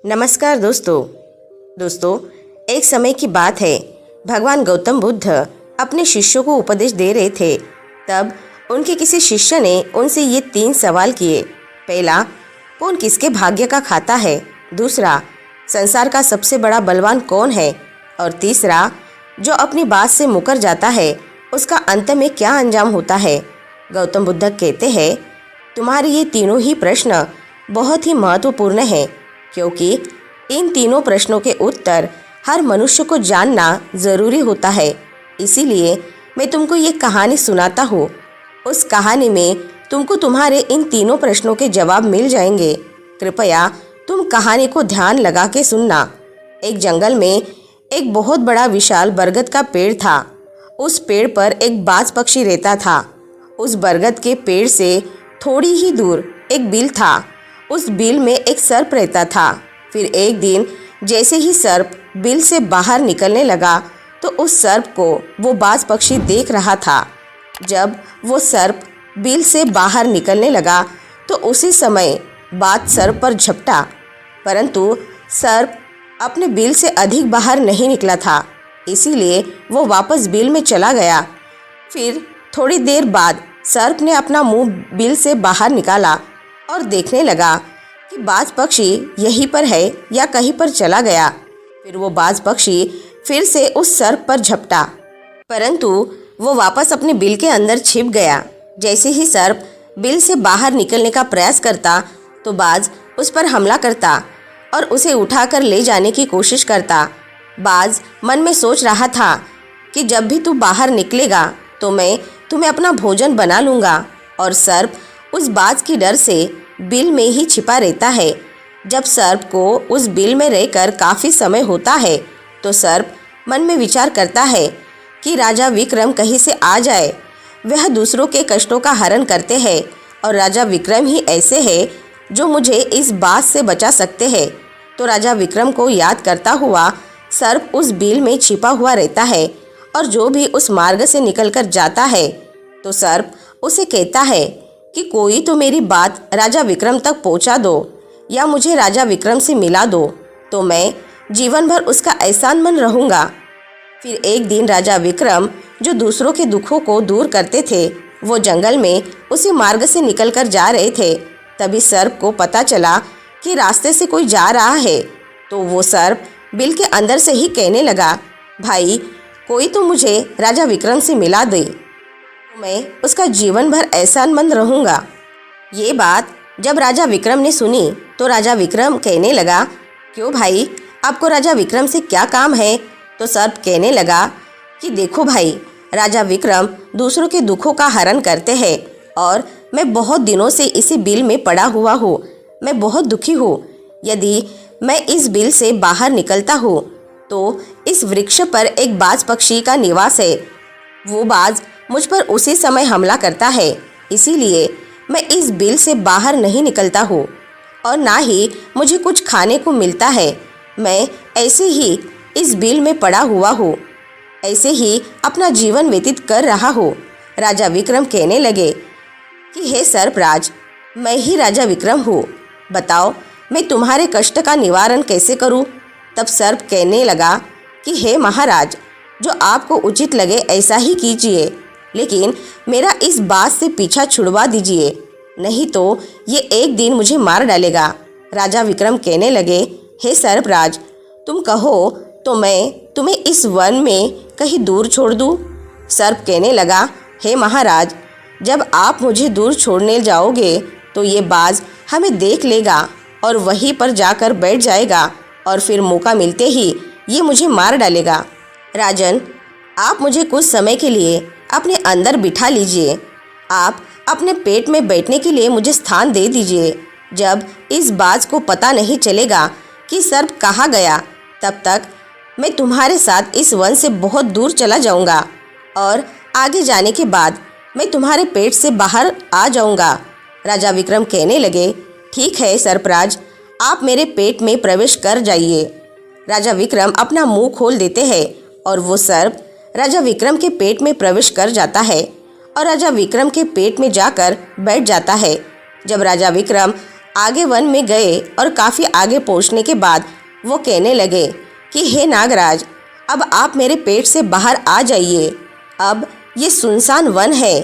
नमस्कार दोस्तों, एक समय की बात है। भगवान गौतम बुद्ध अपने शिष्यों को उपदेश दे रहे थे। तब उनके किसी शिष्य ने उनसे ये 3 सवाल किए। पहला, कौन किसके भाग्य का खाता है? दूसरा, संसार का सबसे बड़ा बलवान कौन है? और तीसरा, जो अपनी बात से मुकर जाता है उसका अंत में क्या अंजाम होता है? गौतम बुद्ध कहते हैं, तुम्हारे ये तीनों ही प्रश्न बहुत ही महत्वपूर्ण हैं, क्योंकि इन तीनों प्रश्नों के उत्तर हर मनुष्य को जानना ज़रूरी होता है। इसीलिए मैं तुमको ये कहानी सुनाता हूँ। उस कहानी में तुमको तुम्हारे इन तीनों प्रश्नों के जवाब मिल जाएंगे। कृपया तुम कहानी को ध्यान लगा के सुनना। एक जंगल में एक बहुत बड़ा विशाल बरगद का पेड़ था। उस पेड़ पर एक बाज पक्षी रहता था। उस बरगद के पेड़ से थोड़ी ही दूर एक बिल था। उस बिल में एक सर्प रहता था। फिर एक दिन जैसे ही सर्प बिल से बाहर निकलने लगा तो उस सर्प को वो बाज पक्षी देख रहा था। जब वो सर्प बिल से बाहर निकलने लगा तो उसी समय बाज सर्प पर झपटा, परंतु सर्प अपने बिल से अधिक बाहर नहीं निकला था, इसीलिए वो वापस बिल में चला गया। फिर थोड़ी देर बाद सर्प ने अपना मुंह बिल से बाहर निकाला और देखने लगा कि बाज पक्षी यहीं पर है या कहीं पर चला गया। फिर वो बाज पक्षी फिर से उस सर्प पर झपटा, परंतु वो वापस अपने बिल के अंदर छिप गया। जैसे ही सर्प बिल से बाहर निकलने का प्रयास करता तो बाज उस पर हमला करता और उसे उठाकर ले जाने की कोशिश करता। बाज मन में सोच रहा था कि जब भी तू बाहर निकलेगा तो मैं तुम्हें अपना भोजन बना लूँगा। और सर्प उस बाज की डर से बिल में ही छिपा रहता है। जब सर्प को उस बिल में रहकर काफ़ी समय होता है तो सर्प मन में विचार करता है कि राजा विक्रम कहीं से आ जाए। वह दूसरों के कष्टों का हरण करते हैं और राजा विक्रम ही ऐसे हैं जो मुझे इस बात से बचा सकते हैं। तो राजा विक्रम को याद करता हुआ सर्प उस बिल में छिपा हुआ रहता है और जो भी उस मार्ग से निकलकर जाता है तो सर्प उसे कहता है कि कोई तो मेरी बात राजा विक्रम तक पहुंचा दो या मुझे राजा विक्रम से मिला दो, तो मैं जीवन भर उसका एहसानमंद रहूँगा। फिर एक दिन राजा विक्रम जो दूसरों के दुखों को दूर करते थे, वो जंगल में उसी मार्ग से निकलकर जा रहे थे। तभी सर्प को पता चला कि रास्ते से कोई जा रहा है, तो वो सर्प बिल के अंदर से ही कहने लगा, भाई कोई तो मुझे राजा विक्रम से मिला दे, मैं उसका जीवन भर एहसानमंद रहूँगा। ये बात जब राजा विक्रम ने सुनी तो राजा विक्रम कहने लगा, क्यों भाई, आपको राजा विक्रम से क्या काम है? तो सर्प कहने लगा कि देखो भाई, राजा विक्रम दूसरों के दुखों का हरण करते हैं और मैं बहुत दिनों से इसी बिल में पड़ा हुआ हूँ। मैं बहुत दुखी हूँ। यदि मैं इस बिल से बाहर निकलता हूँ तो इस वृक्ष पर एक बाज पक्षी का निवास है। वो बाज मुझ पर उसी समय हमला करता है, इसीलिए मैं इस बिल से बाहर नहीं निकलता हूँ और ना ही मुझे कुछ खाने को मिलता है। मैं ऐसे ही इस बिल में पड़ा हुआ हूँ, ऐसे ही अपना जीवन व्यतीत कर रहा हूँ। राजा विक्रम कहने लगे कि हे सर्पराज, मैं ही राजा विक्रम हूँ, बताओ मैं तुम्हारे कष्ट का निवारण कैसे करूँ? तब सर्प कहने लगा कि हे महाराज, जो आपको उचित लगे ऐसा ही कीजिए, लेकिन मेरा इस बात से पीछा छुड़वा दीजिए, नहीं तो ये एक दिन मुझे मार डालेगा। राजा विक्रम कहने लगे, हे सर्पराज, तुम कहो तो मैं तुम्हें इस वन में कहीं दूर छोड़ दूँ। सर्प कहने लगा, हे महाराज, जब आप मुझे दूर छोड़ने जाओगे तो ये बाज हमें देख लेगा और वहीं पर जाकर बैठ जाएगा और फिर मौका मिलते ही ये मुझे मार डालेगा। राजन, आप मुझे कुछ समय के लिए अपने अंदर बिठा लीजिए। आप अपने पेट में बैठने के लिए मुझे स्थान दे दीजिए। जब इस बाज को पता नहीं चलेगा कि सर्प कहाँ गया, तब तक मैं तुम्हारे साथ इस वन से बहुत दूर चला जाऊंगा और आगे जाने के बाद मैं तुम्हारे पेट से बाहर आ जाऊंगा। राजा विक्रम कहने लगे, ठीक है सर्पराज, आप मेरे पेट में प्रवेश कर जाइए। राजा विक्रम अपना मुंह खोल देते हैं और वो सर्प राजा विक्रम के पेट में प्रवेश कर जाता है और राजा विक्रम के पेट में जाकर बैठ जाता है। जब राजा विक्रम आगे वन में गए और काफ़ी आगे पहुंचने के बाद वो कहने लगे कि हे नागराज, अब आप मेरे पेट से बाहर आ जाइए। अब ये सुनसान वन है,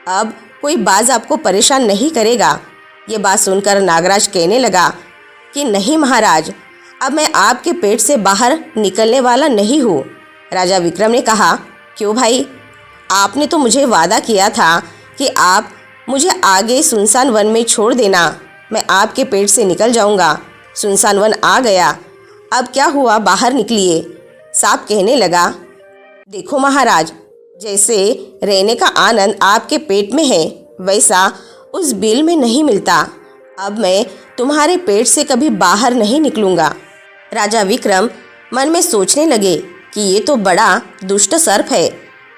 अब कोई बाज आपको परेशान नहीं करेगा। ये बात सुनकर नागराज कहने लगा कि नहीं महाराज, अब मैं आपके पेट से बाहर निकलने वाला नहीं हूँ। राजा विक्रम ने कहा, क्यों भाई? आपने तो मुझे वादा किया था कि आप मुझे आगे सुनसान वन में छोड़ देना, मैं आपके पेट से निकल जाऊंगा। सुनसान वन आ गया, अब क्या हुआ, बाहर निकलिए। सांप कहने लगा, देखो महाराज, जैसे रहने का आनंद आपके पेट में है वैसा उस बिल में नहीं मिलता। अब मैं तुम्हारे पेट से कभी बाहर नहीं निकलूंगा। राजा विक्रम मन में सोचने लगे कि ये तो बड़ा दुष्ट सर्प है,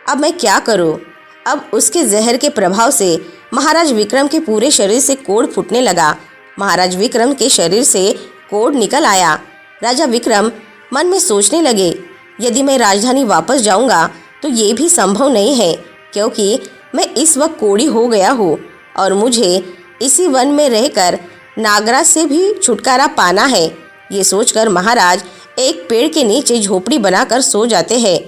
अब मैं क्या करूं? अब उसके जहर के प्रभाव से महाराज विक्रम के पूरे शरीर से कोढ़ फूटने लगा। महाराज विक्रम के शरीर से कोढ़ निकल आया। राजा विक्रम मन में सोचने लगे, यदि मैं राजधानी वापस जाऊंगा तो ये भी संभव नहीं है, क्योंकि मैं इस वक्त कोढ़ी हो गया हूँ और मुझे इसी वन में रहकर नागराज से भी छुटकारा पाना है। ये सोचकर महाराज एक पेड़ के नीचे झोपड़ी बनाकर सो जाते हैं।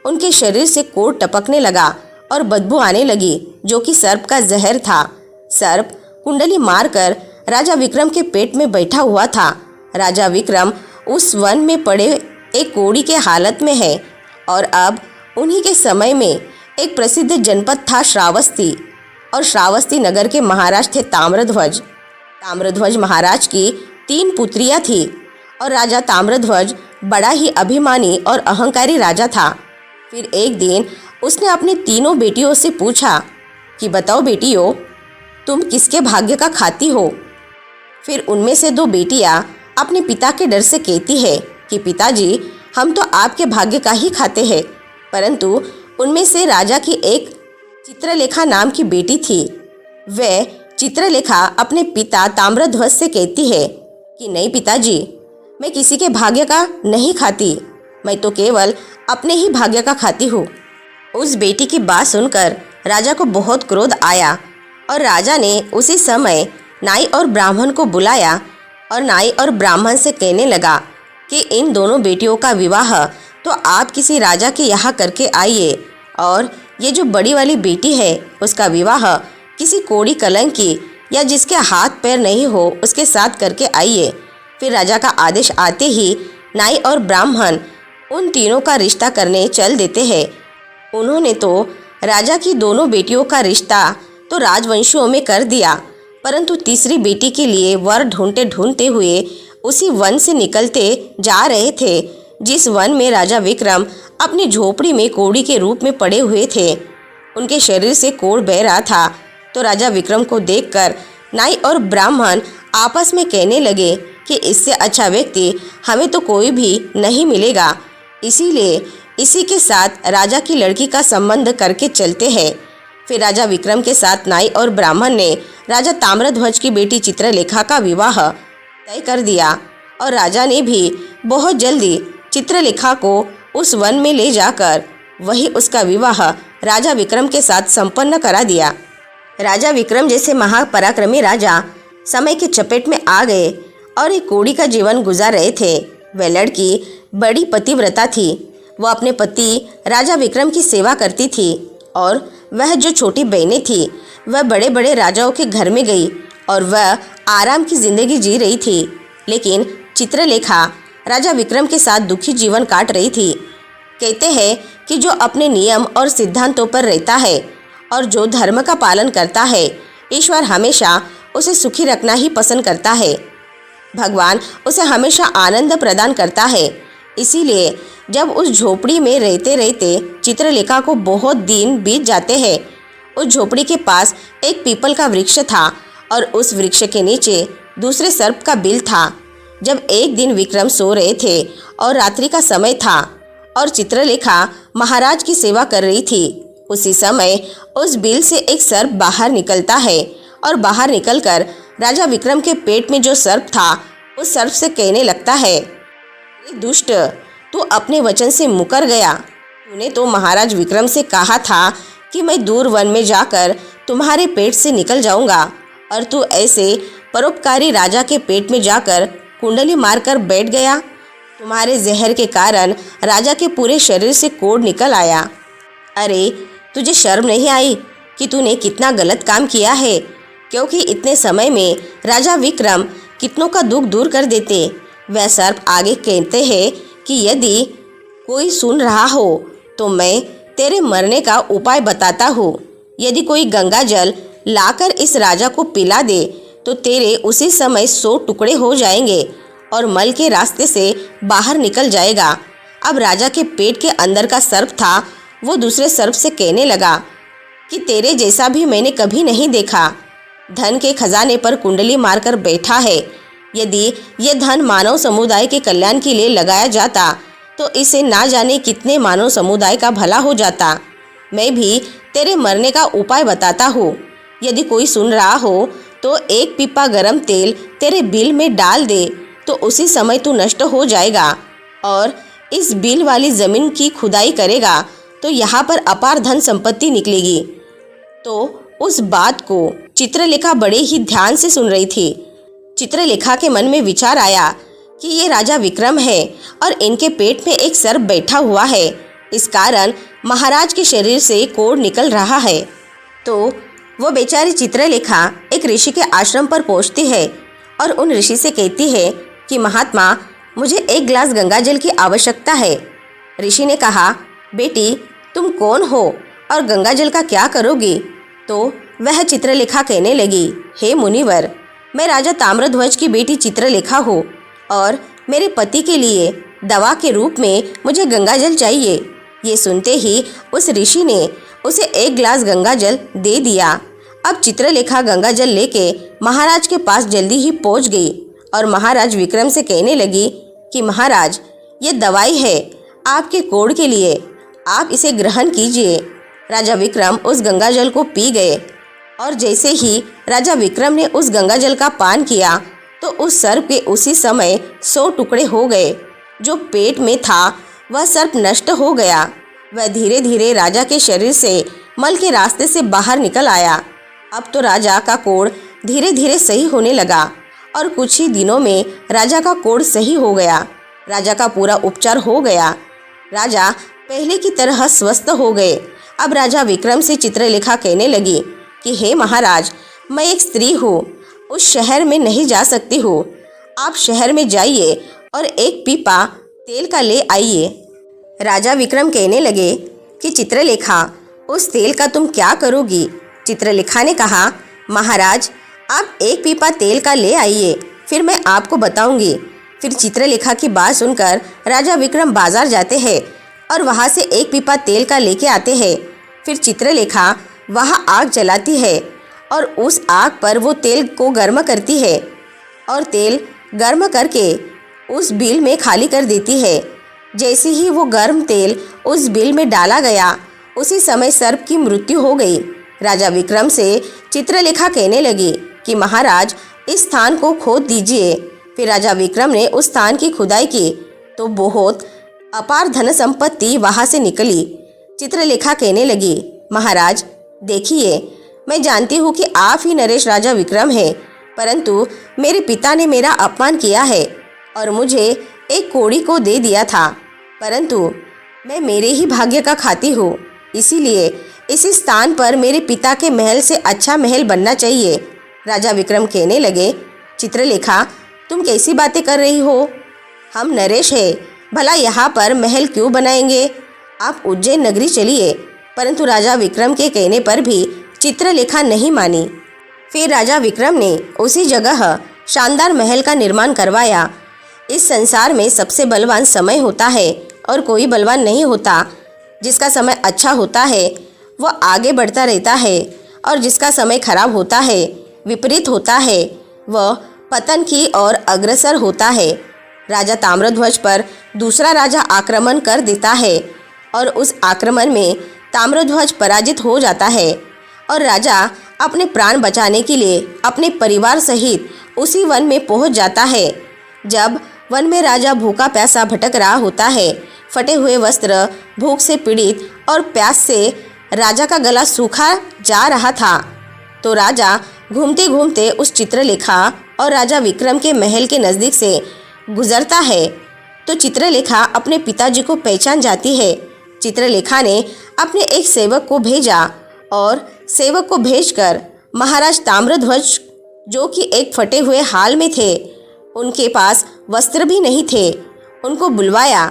उनके शरीर से कोढ़ टपकने लगा और बदबू आने लगी, जो कि सर्प का जहर था। सर्प कुंडली मारकर राजा विक्रम के पेट में बैठा हुआ था। राजा विक्रम उस वन में पड़े एक कोढ़ी के हालत में है और अब उन्हीं के समय में एक प्रसिद्ध जनपद था श्रावस्ती, और श्रावस्ती नगर के महाराज थे ताम्रध्वज। ताम्रध्वज महाराज की 3 पुत्रियां थी और राजा ताम्रध्वज बड़ा ही अभिमानी और अहंकारी राजा था। फिर एक दिन उसने अपनी तीनों बेटियों से पूछा कि बताओ बेटियों, तुम किसके भाग्य का खाती हो? फिर उनमें से 2 बेटियां अपने पिता के डर से कहती है कि पिताजी, हम तो आपके भाग्य का ही खाते हैं। परंतु उनमें से राजा की एक चित्रलेखा नाम की बेटी थी। वह चित्रलेखा अपने पिता ताम्रध्वज से कहती है कि नहीं पिताजी, मैं किसी के भाग्य का नहीं खाती, मैं तो केवल अपने ही भाग्य का खाती हूँ। उस बेटी की बात सुनकर राजा को बहुत क्रोध आया और राजा ने उसी समय नाई और ब्राह्मण को बुलाया और नाई और ब्राह्मण से कहने लगा कि इन दोनों बेटियों का विवाह तो आप किसी राजा के यहाँ करके आइए, और ये जो बड़ी वाली बेटी है उसका विवाह किसी कोढ़ी कलंकी या जिसके हाथ पैर नहीं हो उसके साथ करके आइए। फिर राजा का आदेश आते ही नाई और ब्राह्मण उन तीनों का रिश्ता करने चल देते हैं। उन्होंने तो राजा की दोनों बेटियों का रिश्ता तो राजवंशियों में कर दिया, परंतु तीसरी बेटी के लिए वर ढूंढते ढूंढते हुए उसी वन से निकलते जा रहे थे जिस वन में राजा विक्रम अपनी झोपड़ी में कोढ़ी के रूप में पड़े हुए थे। उनके शरीर से कोढ़ बह रहा था तो राजा विक्रम को देखकर नाई और ब्राह्मण आपस में कहने लगे कि इससे अच्छा व्यक्ति हमें तो कोई भी नहीं मिलेगा, इसीलिए इसी के साथ राजा की लड़की का संबंध करके चलते हैं। फिर राजा विक्रम के साथ नाई और ब्राह्मण ने राजा ताम्रध्वज की बेटी चित्रलेखा का विवाह तय कर दिया और राजा ने भी बहुत जल्दी चित्रलेखा को उस वन में ले जाकर वही उसका विवाह राजा विक्रम के साथ संपन्न करा दिया। राजा विक्रम जैसे महापराक्रमी राजा समय की चपेट में आ गए और एक कोढ़ी का जीवन गुजार रहे थे। वह लड़की बड़ी पतिव्रता थी। वह अपने पति राजा विक्रम की सेवा करती थी और वह जो छोटी बहनें थी वह बड़े बड़े राजाओं के घर में गई और वह आराम की जिंदगी जी रही थी। लेकिन चित्रलेखा राजा विक्रम के साथ दुखी जीवन काट रही थी। कहते हैं कि जो अपने नियम और सिद्धांतों पर रहता है और जो धर्म का पालन करता है, ईश्वर हमेशा उसे सुखी रखना ही पसंद करता है। भगवान उसे हमेशा आनंद प्रदान करता है। इसीलिए जब उस झोपड़ी में रहते रहते चित्रलेखा को बहुत दिन बीत जाते हैं। उस झोपड़ी के पास एक पीपल का वृक्ष था और उस वृक्ष के नीचे दूसरे सर्प का बिल था। जब एक दिन विक्रम सो रहे थे और रात्रि का समय था और चित्रलेखा महाराज की सेवा कर रही थी, उसी समय उस बिल से एक सर्प बाहर निकलता है और बाहर निकलकर राजा विक्रम के पेट में जो सर्प था उस सर्प से कहने लगता है, दुष्ट, तू अपने वचन से मुकर गया। तूने तो महाराज विक्रम से कहा था कि मैं दूर वन में जाकर तुम्हारे पेट से निकल जाऊंगा और तू ऐसे परोपकारी राजा के पेट में जाकर कुंडली मारकर बैठ गया। तुम्हारे जहर के कारण राजा के पूरे शरीर से कोढ़ निकल आया। अरे तुझे शर्म नहीं आई कि तूने कितना गलत काम किया है? क्योंकि इतने समय में राजा विक्रम कितनों का दुख दूर कर देते। वह सर्प आगे कहते हैं कि यदि कोई सुन रहा हो तो मैं तेरे मरने का उपाय बताता हूँ। यदि कोई गंगा जल लाकर इस राजा को पिला दे तो तेरे उसी समय 100 टुकड़े हो जाएंगे और मल के रास्ते से बाहर निकल जाएगा। अब राजा के पेट के अंदर का सर्प था, वो दूसरे सर्प से कहने लगा कि तेरे जैसा भी मैंने कभी नहीं देखा। धन के खजाने पर कुंडली मारकर बैठा है। यदि ये धन मानव समुदाय के कल्याण के लिए लगाया जाता तो इसे ना जाने कितने मानव समुदाय का भला हो जाता। मैं भी तेरे मरने का उपाय बताता हूँ। यदि कोई सुन रहा हो तो एक पीपा गरम तेल तेरे बिल में डाल दे तो उसी समय तू नष्ट हो जाएगा। और इस बिल वाली ज़मीन की खुदाई करेगा तो यहाँ पर अपार धन संपत्ति निकलेगी। तो उस बात को चित्रलेखा बड़े ही ध्यान से सुन रही थी। चित्रलेखा के मन में विचार आया कि ये राजा विक्रम है और इनके पेट में एक सर्प बैठा हुआ है। इस कारण महाराज के शरीर से कोढ़ निकल रहा है। तो वो बेचारी चित्रलेखा एक ऋषि के आश्रम पर पहुंचती है और उन ऋषि से कहती है कि महात्मा, मुझे एक गिलास गंगाजल की आवश्यकता है। ऋषि ने कहा, बेटी तुम कौन हो और गंगाजल का क्या करोगी? तो वह चित्रलेखा कहने लगी, हे मुनिवर, मैं राजा ताम्रध्वज की बेटी चित्रलेखा हूँ और मेरे पति के लिए दवा के रूप में मुझे गंगाजल चाहिए। ये सुनते ही उस ऋषि ने उसे एक गिलास गंगाजल दे दिया। अब चित्रलेखा गंगाजल लेके महाराज के पास जल्दी ही पहुंच गई और महाराज विक्रम से कहने लगी कि महाराज, ये दवाई है आपके कोढ़ के लिए, आप इसे ग्रहण कीजिए। राजा विक्रम उस गंगाजल को पी गए और जैसे ही राजा विक्रम ने उस गंगाजल का पान किया तो उस सर्प के उसी समय 100 टुकड़े हो गए। जो पेट में था वह सर्प नष्ट हो गया। वह धीरे धीरे राजा के शरीर से मल के रास्ते से बाहर निकल आया। अब तो राजा का कोढ़ धीरे धीरे सही होने लगा और कुछ ही दिनों में राजा का कोढ़ सही हो गया। राजा का पूरा उपचार हो गया। राजा पहले की तरह स्वस्थ हो गए। अब राजा विक्रम से चित्रलेखा कहने लगी कि हे महाराज, मैं एक स्त्री हूँ, उस शहर में नहीं जा सकती हूँ। आप शहर में जाइए और एक पीपा तेल का ले आइए। राजा विक्रम कहने लगे कि चित्रलेखा, उस तेल का तुम क्या करोगी? चित्रलेखा ने कहा, महाराज आप एक पीपा तेल का ले आइए, फिर मैं आपको बताऊंगी। फिर चित्रलेखा की बात सुनकर राजा विक्रम बाजार जाते हैं और वहाँ से एक पीपा तेल का लेके आते हैं। फिर चित्रलेखा वहाँ आग जलाती है और उस आग पर वो तेल को गर्म करती है और तेल गर्म करके उस बिल में खाली कर देती है। जैसे ही वो गर्म तेल उस बिल में डाला गया उसी समय सर्प की मृत्यु हो गई। राजा विक्रम से चित्रलेखा कहने लगी कि महाराज, इस स्थान को खोद दीजिए। फिर राजा विक्रम ने उस स्थान की खुदाई की तो बहुत अपार धन संपत्ति वहाँ से निकली। चित्रलेखा कहने लगी, महाराज देखिए, मैं जानती हूँ कि आप ही नरेश राजा विक्रम हैं, परंतु मेरे पिता ने मेरा अपमान किया है और मुझे एक कोढ़ी को दे दिया था, परंतु मैं मेरे ही भाग्य का खाती हूँ। इसीलिए इसी स्थान पर मेरे पिता के महल से अच्छा महल बनना चाहिए। राजा विक्रम कहने लगे, चित्रलेखा तुम कैसी बातें कर रही हो? हम नरेश हैं, भला यहाँ पर महल क्यों बनाएंगे? आप उज्जैन नगरी चलिए। परंतु राजा विक्रम के कहने पर भी चित्रलेखा नहीं मानी। फिर राजा विक्रम ने उसी जगह शानदार महल का निर्माण करवाया। इस संसार में सबसे बलवान समय होता है और कोई बलवान नहीं होता। जिसका समय अच्छा होता है वह आगे बढ़ता रहता है और जिसका समय खराब होता है, विपरीत होता है, वह पतन की ओर अग्रसर होता है। राजा ताम्रध्वज पर दूसरा राजा आक्रमण कर देता है और उस आक्रमण में ताम्रध्वज पराजित हो जाता है और राजा अपने प्राण बचाने के लिए अपने परिवार सहित उसी वन में पहुंच जाता है। जब वन में राजा भूखा प्यासा भटक रहा होता है, फटे हुए वस्त्र, भूख से पीड़ित और प्यास से राजा का गला सूखा जा रहा था, तो राजा घूमते घूमते उस चित्रलेखा और राजा विक्रम के महल के नज़दीक से गुजरता है तो चित्रलेखा अपने पिताजी को पहचान जाती है। चित्रलेखा ने अपने एक सेवक को भेजा और सेवक को भेजकर महाराज ताम्रध्वज, जो कि एक फटे हुए हाल में थे, उनके पास वस्त्र भी नहीं थे, उनको बुलवाया।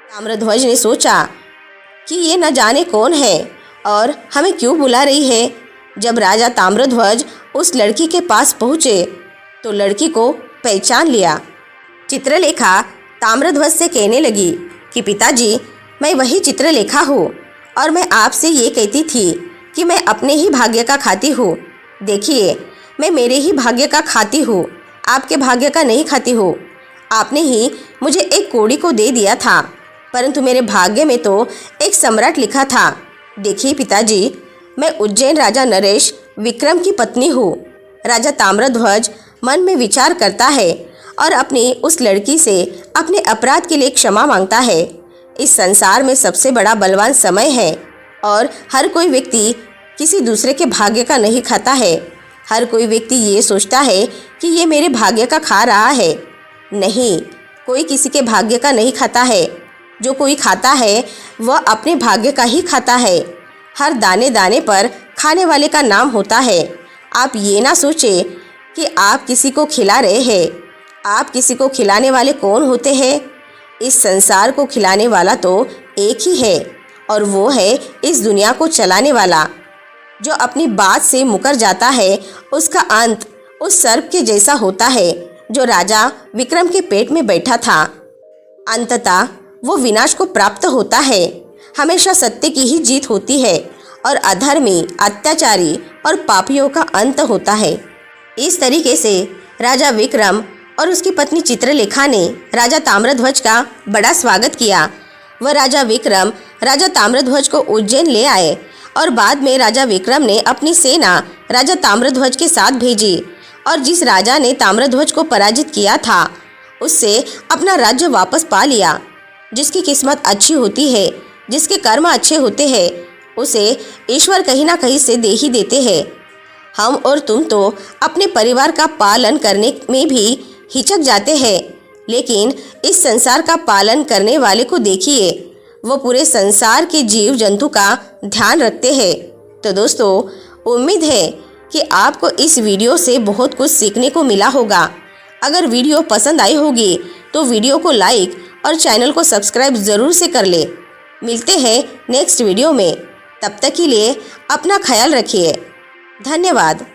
ताम्रध्वज ने सोचा कि ये न जाने कौन है और हमें क्यों बुला रही है। जब राजा ताम्रध्वज उस लड़की के पास पहुँचे तो लड़की को पहचान लिया। चित्रलेखा ताम्रध्वज से कहने लगी कि पिताजी, मैं वही चित्रलेखा हूँ और मैं आपसे ये कहती थी कि मैं अपने ही भाग्य का खाती हूँ। देखिए, मैं मेरे ही भाग्य का खाती हूँ, आपके भाग्य का नहीं खाती हूँ। आपने ही मुझे एक कोड़ी को दे दिया था, परंतु मेरे भाग्य में तो एक सम्राट लिखा था। देखिए पिताजी, मैं उज्जैन राजा नरेश विक्रम की पत्नी हूँ। राजा ताम्रध्वज मन में विचार करता है और अपनी उस लड़की से अपने अपराध के लिए क्षमा मांगता है। इस संसार में सबसे बड़ा बलवान समय है और हर कोई व्यक्ति किसी दूसरे के भाग्य का नहीं खाता है। हर कोई व्यक्ति ये सोचता है कि ये मेरे भाग्य का खा रहा है। नहीं, कोई किसी के भाग्य का नहीं खाता है। जो कोई खाता है वह अपने भाग्य का ही खाता है। हर दाने दाने पर खाने वाले का नाम होता है। आप ये ना सोचें कि आप किसी को खिला रहे हैं। आप किसी को खिलाने वाले कौन होते हैं? इस संसार को खिलाने वाला तो एक ही है और वो है इस दुनिया को चलाने वाला। जो अपनी बात से मुकर जाता है उसका अंत उस सर्प के जैसा होता है जो राजा विक्रम के पेट में बैठा था। अंततः वो विनाश को प्राप्त होता है। हमेशा सत्य की ही जीत होती है और अधर्मी, अत्याचारी और पापियों का अंत होता है। इस तरीके से राजा विक्रम और उसकी पत्नी चित्रलेखा ने राजा ताम्रध्वज का बड़ा स्वागत किया। वह राजा विक्रम राजा ताम्रध्वज को उज्जैन ले आए और बाद में राजा विक्रम ने अपनी सेना राजा ताम्रध्वज के साथ भेजी और जिस राजा ने ताम्रध्वज को पराजित किया था उससे अपना राज्य वापस पा लिया। जिसकी किस्मत अच्छी होती है, जिसके कर्म अच्छे होते हैं, उसे ईश्वर कहीं ना कहीं से दे ही देते हैं। हम और तुम तो अपने परिवार का पालन करने में भी हिचक जाते हैं, लेकिन इस संसार का पालन करने वाले को देखिए, वो पूरे संसार के जीव जंतु का ध्यान रखते हैं। तो दोस्तों, उम्मीद है कि आपको इस वीडियो से बहुत कुछ सीखने को मिला होगा। अगर वीडियो पसंद आई होगी तो वीडियो को लाइक और चैनल को सब्सक्राइब ज़रूर से कर ले। मिलते हैं नेक्स्ट वीडियो में। तब तक के लिए अपना ख्याल रखिए। धन्यवाद।